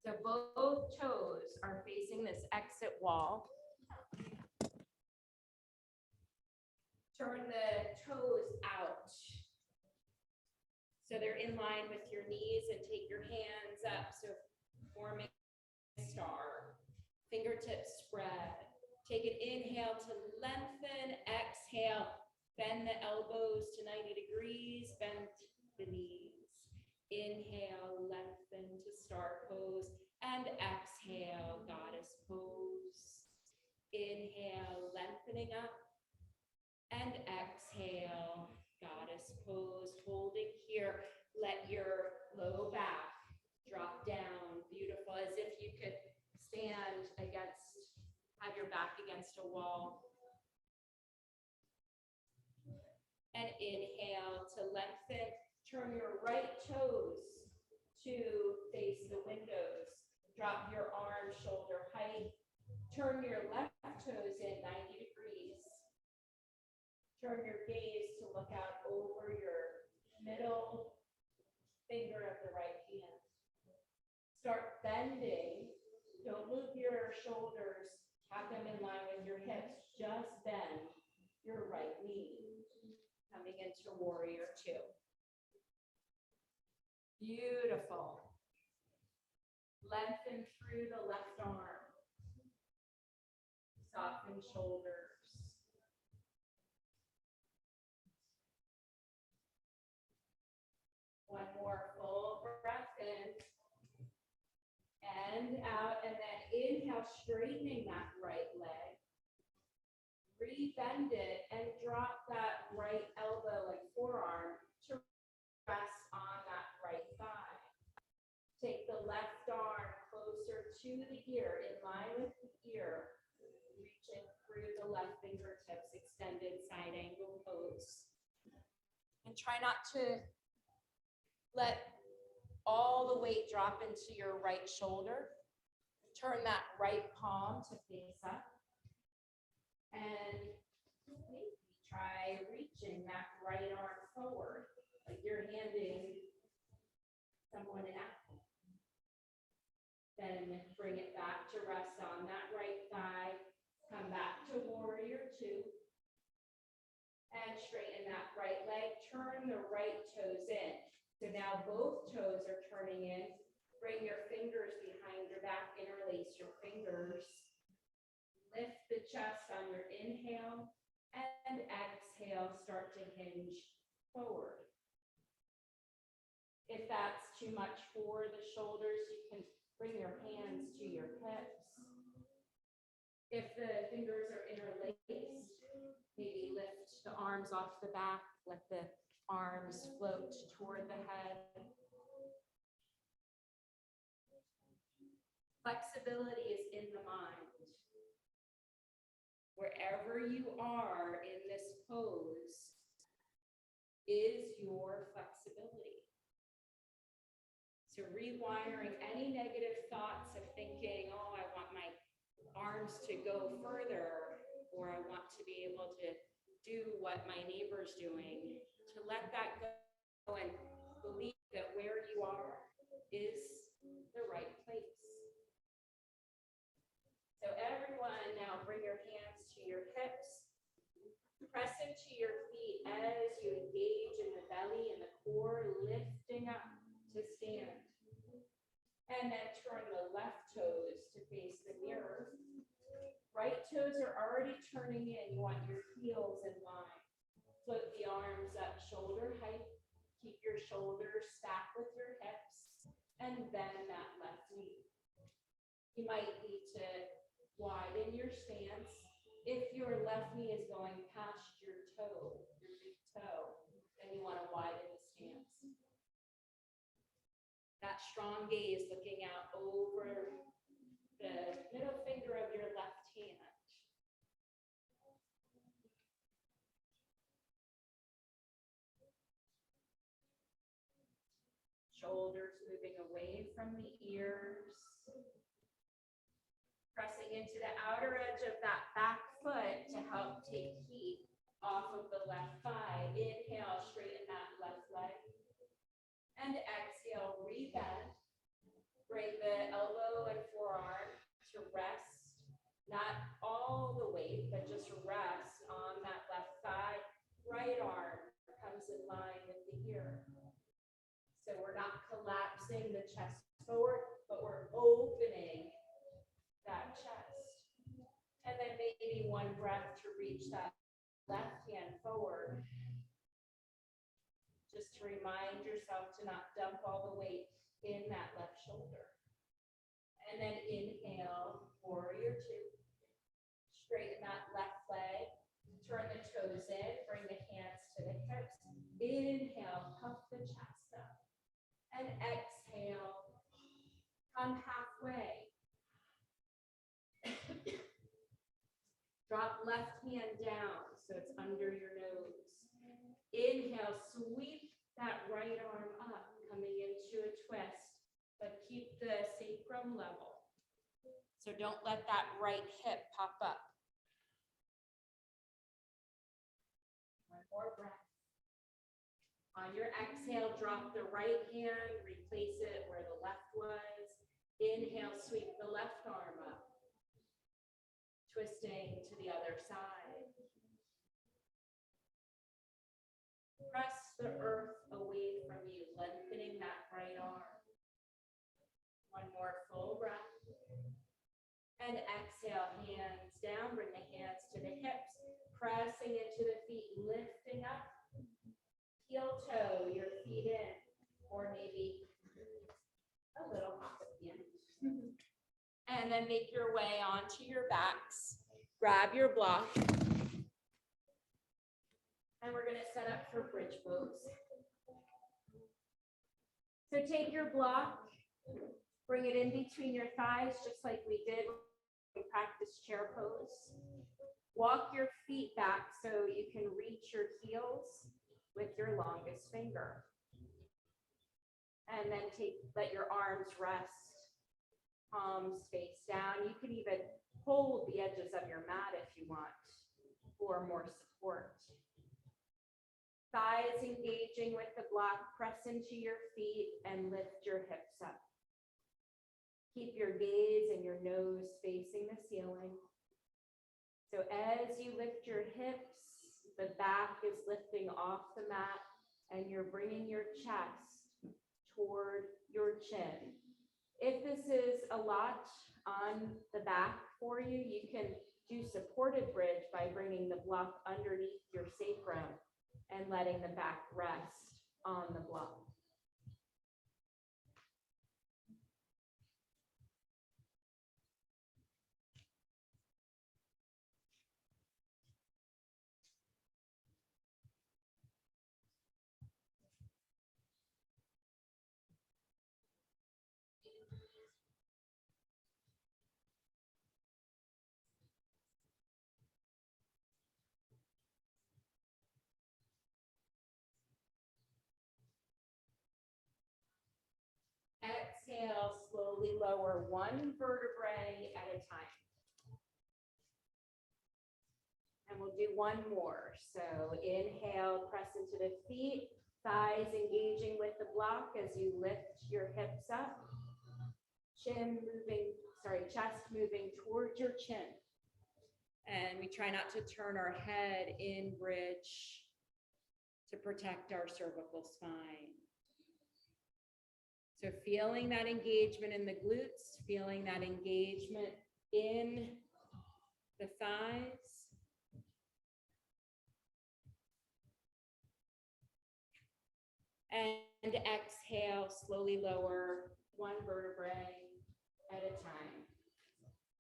[SPEAKER 6] So both toes are facing this exit wall. Turn the toes out. So they're in line with your knees, and take your hands up. So forming a star. Fingertips spread. Take an inhale to lengthen. Exhale, bend the elbows to 90 degrees. Bend the knees. Inhale, lengthen to star pose. And exhale, goddess pose. Inhale, lengthening up. And exhale, goddess pose, holding here. Let your low back drop down, beautiful, as if you could stand against, have your back against a wall. And inhale to lengthen, turn your right toes to face the windows. Drop your arms shoulder height. Turn your left toes in 90 degrees. Turn your gaze to look out over your middle finger of the right hand. Start bending. Don't move your shoulders. Have them in line with your hips. Just bend your right knee. Coming into warrior two. Beautiful. Lengthen through the left arm. Soften shoulders. One more full breath in and out, and then inhale, straightening that right leg. Rebend it and drop that right elbow, like forearm, to rest on that right thigh. Take the left arm closer to the ear, in line with the ear, reaching through the left fingertips, extended side angle pose. And try not to let all the weight drop into your right shoulder. Turn that right palm to face up. And maybe try reaching that right arm forward, like you're handing someone an apple. Then bring it back to rest on that right thigh. Come back to warrior two. And straighten that right leg. Turn the right toes in. So now both toes are turning in. Bring your fingers behind your back, interlace your fingers. Lift the chest on your inhale and exhale, start to hinge forward. If that's too much for the shoulders, you can bring your hands to your hips. If the fingers are interlaced, maybe lift the arms off the back, let the arms float toward the head. Flexibility is in the mind. Wherever you are in this pose is your flexibility. So rewiring any negative thoughts of thinking, oh, I want my arms to go further, or I want to be able to do what my neighbor's doing, to let that go and believe that where you are is the right place. So everyone, now bring your hands to your hips. Press into your feet as you engage in the belly and the core, lifting up to stand. And then turn the left toes to face the mirror. Right toes are already turning in. You want your heels in line. Float the arms up shoulder height. Keep your shoulders stacked with your hips. And bend that left knee. You might need to widen your stance. If your left knee is going past your toe, your big toe, then you want to widen the stance. That strong gaze looking out over shoulders moving away from the ears. Pressing into the outer edge of that back foot to help take heat off of the left thigh. Inhale, straighten that left leg. And exhale, rebend. Bring the elbow and forearm to rest. Not all the weight, but just rest on that left thigh. Right arm comes in line with the ear. So we're not collapsing the chest forward, but we're opening that chest. And then maybe one breath to reach that left hand forward. Just to remind yourself to not dump all the weight in that left shoulder. And then inhale, warrior two. Straighten that left leg. Turn the toes in, bring the hands to the hips. Inhale, puff the chest up. And exhale, come halfway. Drop left hand down so it's under your nose. Inhale, sweep that right arm up, coming into a twist, but keep the sacrum level. So don't let that right hip pop up. One more breath. On your exhale, drop the right hand, replace it where the left was. Inhale, sweep the left arm up. Twisting to the other side. Press the earth away from you, lengthening that right arm. One more full breath. And exhale, hands down, bring the hands to the hips, pressing into the feet, lifting up. Heel toe your feet in, or maybe a little hop at the end. And then make your way onto your backs. Grab your block. And we're gonna set up for bridge pose. So take your block, bring it in between your thighs, just like we did when we practiced chair pose. Walk your feet back so you can reach your heels with your longest finger. And then let your arms rest, palms face down. You can even hold the edges of your mat if you want for more support. Thighs engaging with the block, press into your feet and lift your hips up. Keep your gaze and your nose facing the ceiling. So as you lift your hips, the back is lifting off the mat and you're bringing your chest toward your chin. If this is a lot on the back for you, you can do supported bridge by bringing the block underneath your sacrum and letting the back rest on the block. Exhale, slowly lower one vertebrae at a time. And we'll do one more. So inhale, press into the feet, thighs engaging with the block as you lift your hips up. Chest moving towards your chin. And we try not to turn our head in bridge to protect our cervical spine. So feeling that engagement in the glutes, feeling that engagement in the thighs. And exhale, slowly lower one vertebrae at a time.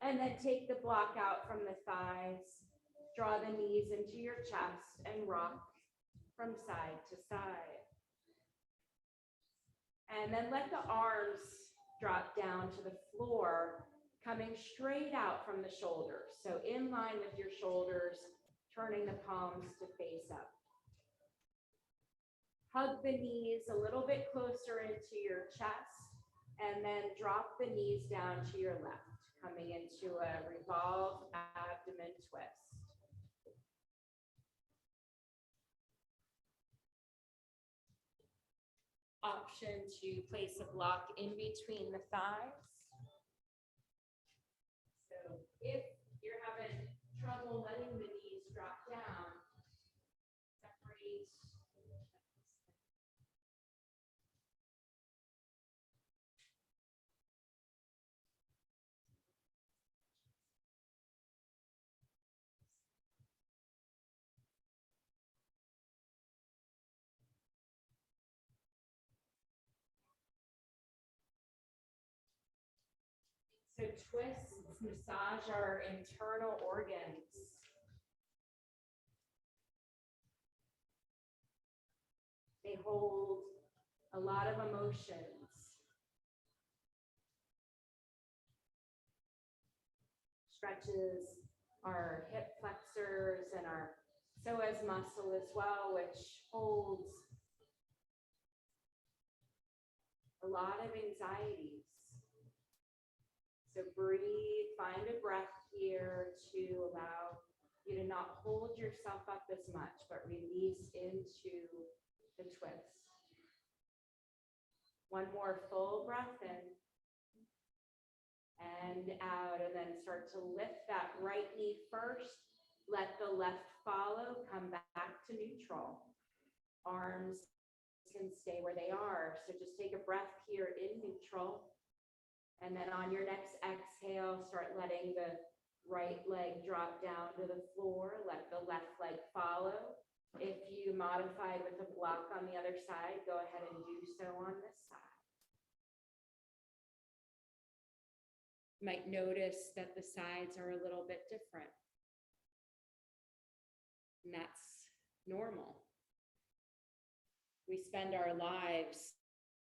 [SPEAKER 6] And then take the block out from the thighs, draw the knees into your chest and rock from side to side. And then let the arms drop down to the floor, coming straight out from the shoulders. So in line with your shoulders, turning the palms to face up. hug the knees a little bit closer into your chest, and then drop the knees down to your left, coming into a revolve abdomen twist. Option to place a block in between the thighs. So if you're having trouble letting the knees drop down, separate. So twists massage our internal organs. They hold a lot of emotions. Stretches our hip flexors and our psoas muscle as well, which holds a lot of anxieties. So breathe, find a breath here to allow you to not hold yourself up as much, but release into the twist. One more full breath in and out, and then start to lift that right knee first. Let the left follow, come back to neutral. Arms can stay where they are. So just take a breath here in neutral. And then on your next exhale, start letting the right leg drop down to the floor. Let the left leg follow. If you modified with a block on the other side, go ahead and do so on this side. You might notice that the sides are a little bit different. And that's normal. We spend our lives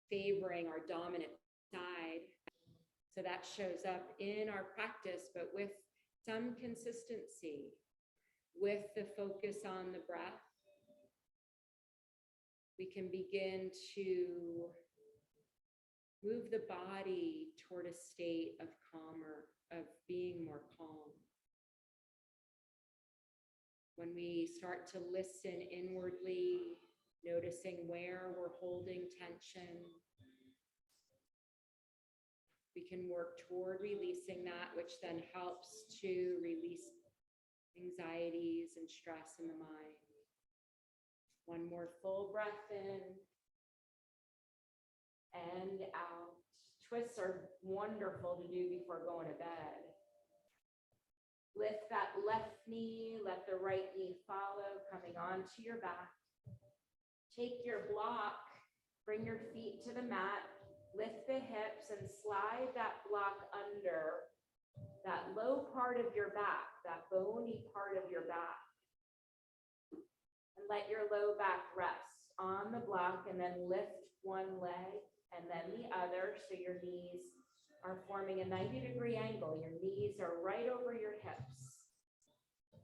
[SPEAKER 6] favoring our dominant side. So that shows up in our practice, but with some consistency, with the focus on the breath, we can begin to move the body toward a state of calmer, of being more calm. When we start to listen inwardly, noticing where we're holding tension, we can work toward releasing that, which then helps to release anxieties and stress in the mind. One more full breath in and out. Twists are wonderful to do before going to bed. Lift that left knee, let the right knee follow, coming onto your back. Take your block, bring your feet to the mat, lift the hips and slide that block under that low part of your back, that bony part of your back. And let your low back rest on the block, and then lift one leg and then the other, so your knees are forming a 90-degree angle. Your knees are right over your hips.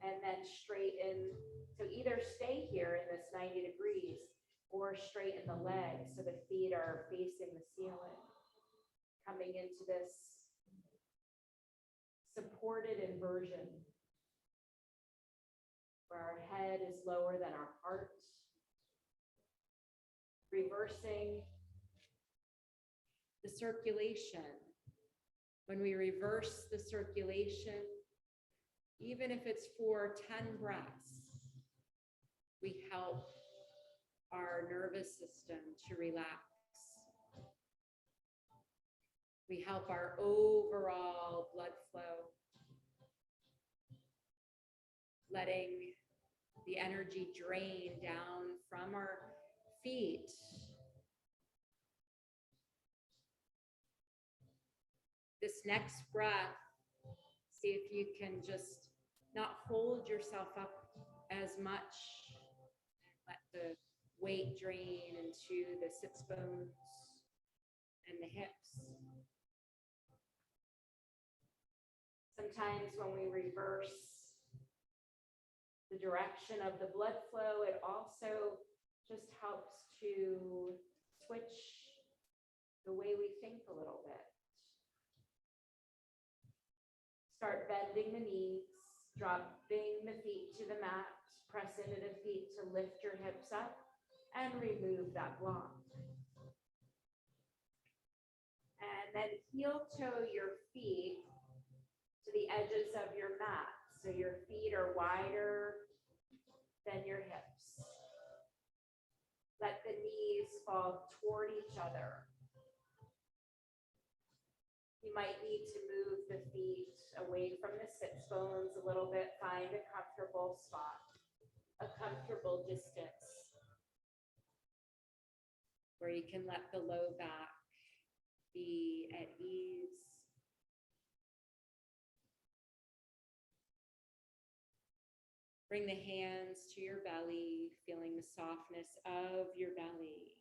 [SPEAKER 6] And then straighten, so either stay here in this 90 degrees or straighten the legs so the feet are facing the ceiling. Coming into this supported inversion, where our head is lower than our heart. Reversing the circulation. When we reverse the circulation, even if it's for 10 breaths, we help our nervous system to relax. We help our overall blood flow, letting the energy drain down from our feet. This next breath, see if you can just not hold yourself up as much. Let the weight drain into the sits bones and the hips. Sometimes when we reverse the direction of the blood flow, it also just helps to switch the way we think a little bit. Start bending the knees, dropping the feet to the mat, press into the feet to lift your hips up and remove that block. And then heel toe your feet to the edges of your mat. So your feet are wider than your hips. Let the knees fall toward each other. You might need to move the feet away from the sits bones a little bit. Find a comfortable spot, a comfortable distance where you can let the low back be at ease. Bring the hands to your belly, feeling the softness of your belly.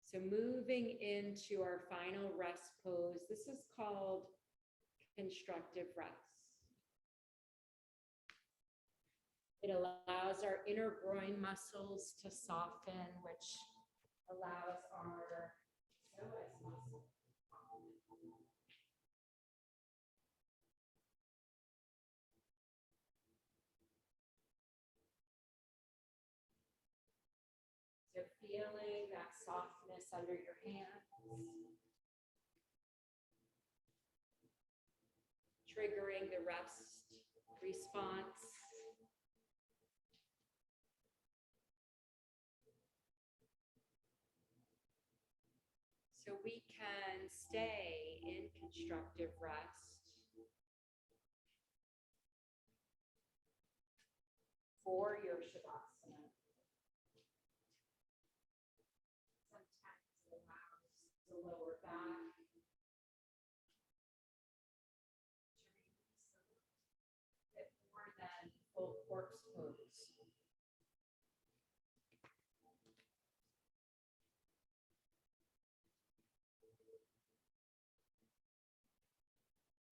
[SPEAKER 6] So moving into our final rest pose, this is called constructive rest. It allows our inner groin muscles to soften, which allows our psoas muscle. So feeling that softness under your hands. Triggering the rest response. So we can stay in constructive rest for your Shavasana. Sometimes it allows the lower back to release a bit more than full corpse pose.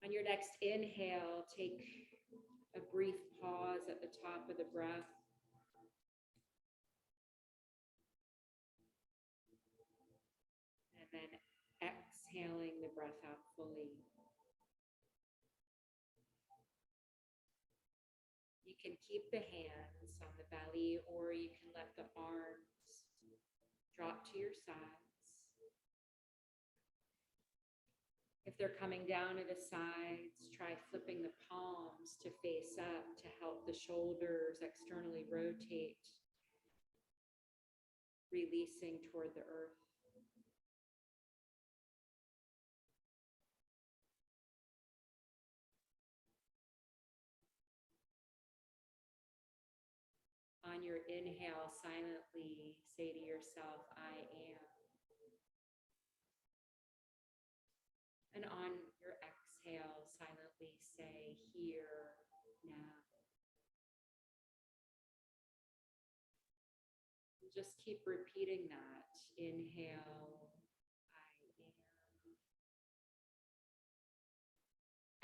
[SPEAKER 6] On your next inhale, take a brief pause at the top of the breath. And then exhaling the breath out fully. You can keep the hands on the belly, or you can let the arms drop to your sides. If they're coming down to the sides, try flipping the palms to face up to help the shoulders externally rotate, releasing toward the earth. On your inhale, silently say to yourself, I am. And on your exhale, silently say, here, now. Just keep repeating that. Inhale, I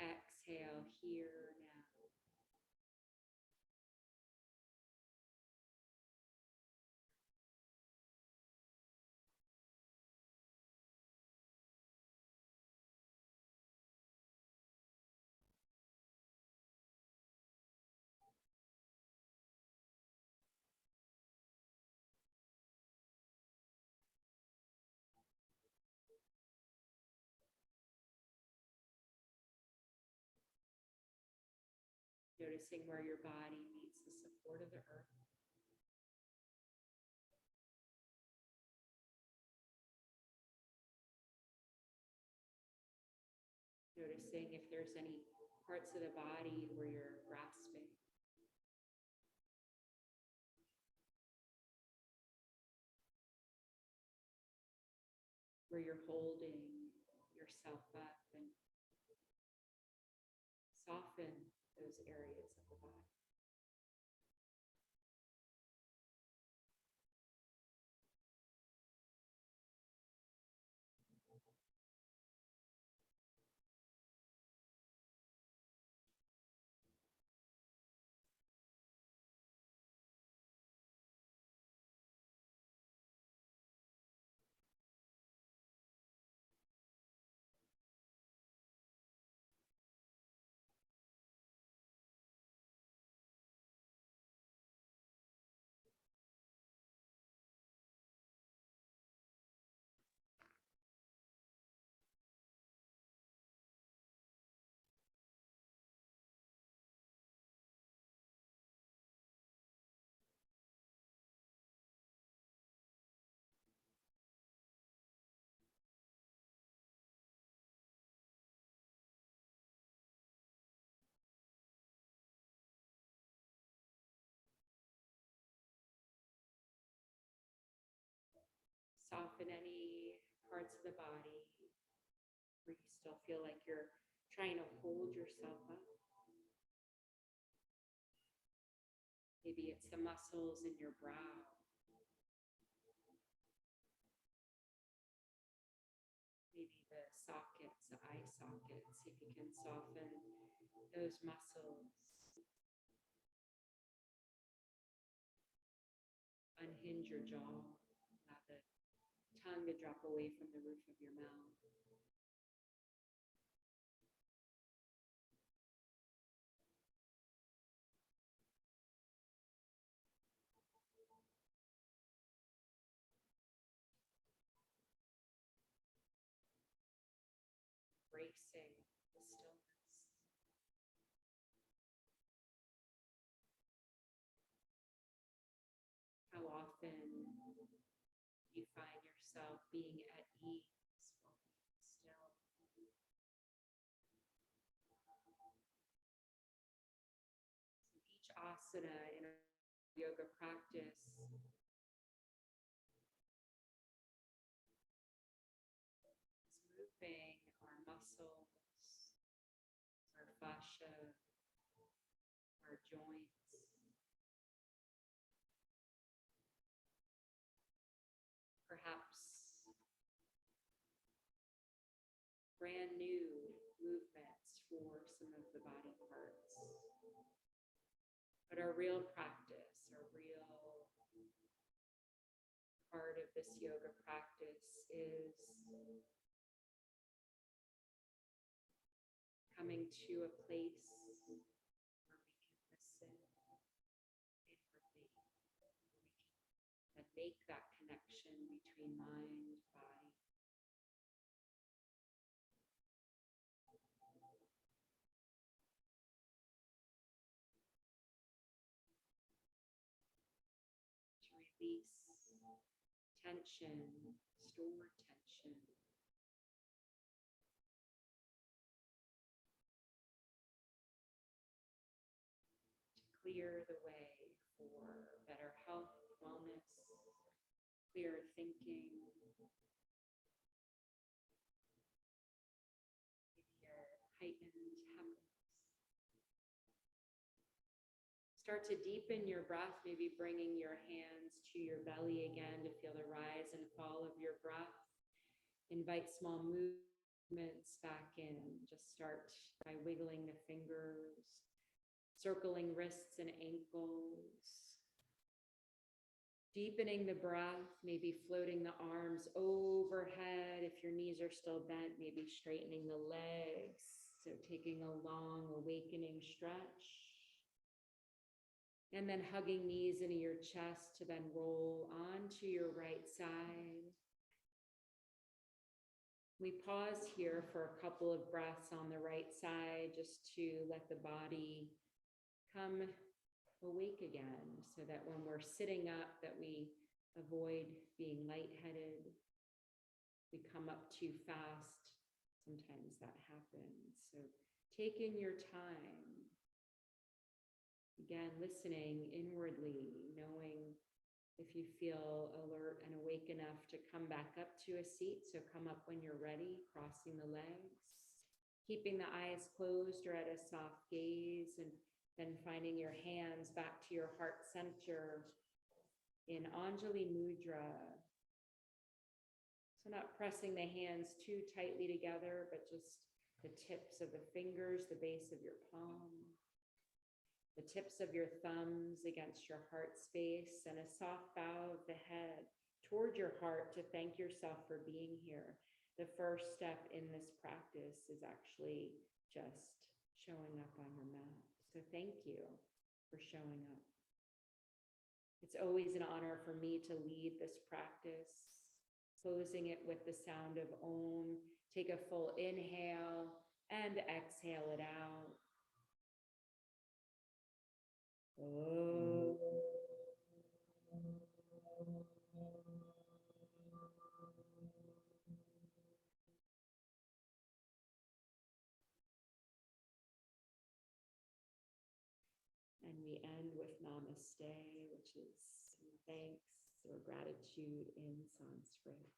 [SPEAKER 6] am. Exhale, here, now. Noticing where your body meets the support of the earth. Noticing if there's any parts of the body where you're grasping. Where you're holding yourself up, and soften those areas of the body.
[SPEAKER 2] Soften any parts of the body where you still feel like you're trying to hold yourself up. Maybe it's the muscles in your brow. Maybe the sockets, the eye sockets. See if you can soften those muscles. Unhinge your jaw. Allow the tongue to drop away from the roof of your mouth. Embracing the stillness. How often do you find yourself being at ease while being still? So each asana in our yoga practice is moving our muscles, our fascia, our joints. Perhaps brand new movements for some of the body parts. But our real practice, our real part of this yoga practice is coming to a place where we can listen inwardly, where we can make that connection between mind, body. To release tension, stored tension. To clear the way for better health, wellness, clear thinking. Maybe your heightened happiness. Start to deepen your breath, maybe bringing your hands to your belly again to feel the rise and fall of your breath. Invite small movements back in. Just start by wiggling the fingers, circling wrists and ankles. Deepening the breath, maybe floating the arms overhead. If your knees are still bent, maybe straightening the legs. So taking a long awakening stretch. And then hugging knees into your chest to then roll onto your right side. We pause here for a couple of breaths on the right side just to let the body come awake again, so that when we're sitting up, that we avoid being lightheaded. We come up too fast. Sometimes that happens. So take in your time. Again, listening inwardly, knowing if you feel alert and awake enough to come back up to a seat. So come up when you're ready, crossing the legs, keeping the eyes closed or at a soft gaze, and then finding your hands back to your heart center in Anjali Mudra. So not pressing the hands too tightly together, but just the tips of the fingers, the base of your palm, the tips of your thumbs against your heart space, and a soft bow of the head toward your heart to thank yourself for being here. The first step in this practice is actually just showing up on your mat. So thank you for showing up. It's always an honor for me to lead this practice, closing it with the sound of Om. Take a full inhale and exhale it out. Om. And we end with Namaste, which is thanks or gratitude in Sanskrit.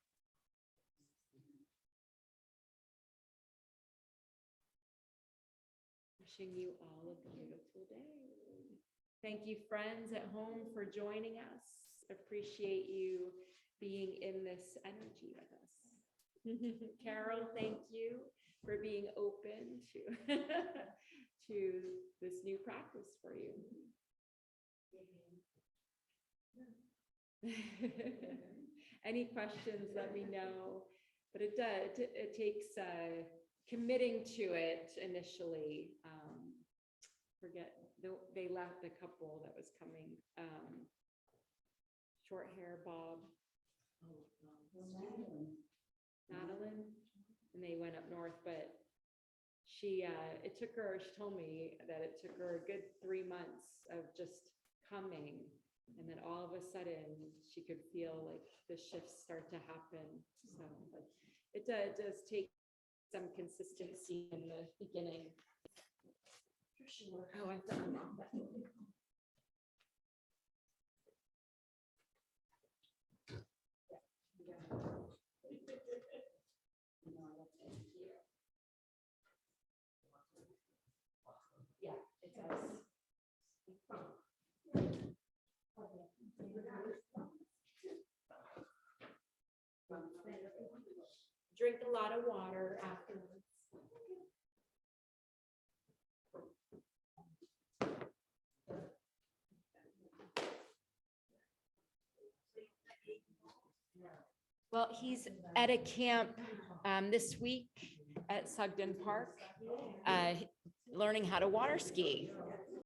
[SPEAKER 2] Wishing you all a beautiful day. Thank you, friends at home, for joining us. Appreciate you being in this energy with us. Carol, thank you for being open to, to this new practice for you. Any questions, let me know. But it takes committing to it initially. Forget, they left a couple that was coming. Short hair Bob. Madeline, and they went up north, but she told me that it took her a good 3 months of just coming, and then all of a sudden she could feel like the shifts start to happen. So but it does take some consistency in the beginning. Oh, I thought that. Yeah, it does. Drink a lot of water afterwards. Well, he's at a camp this week at Sugden Park, learning how to water ski.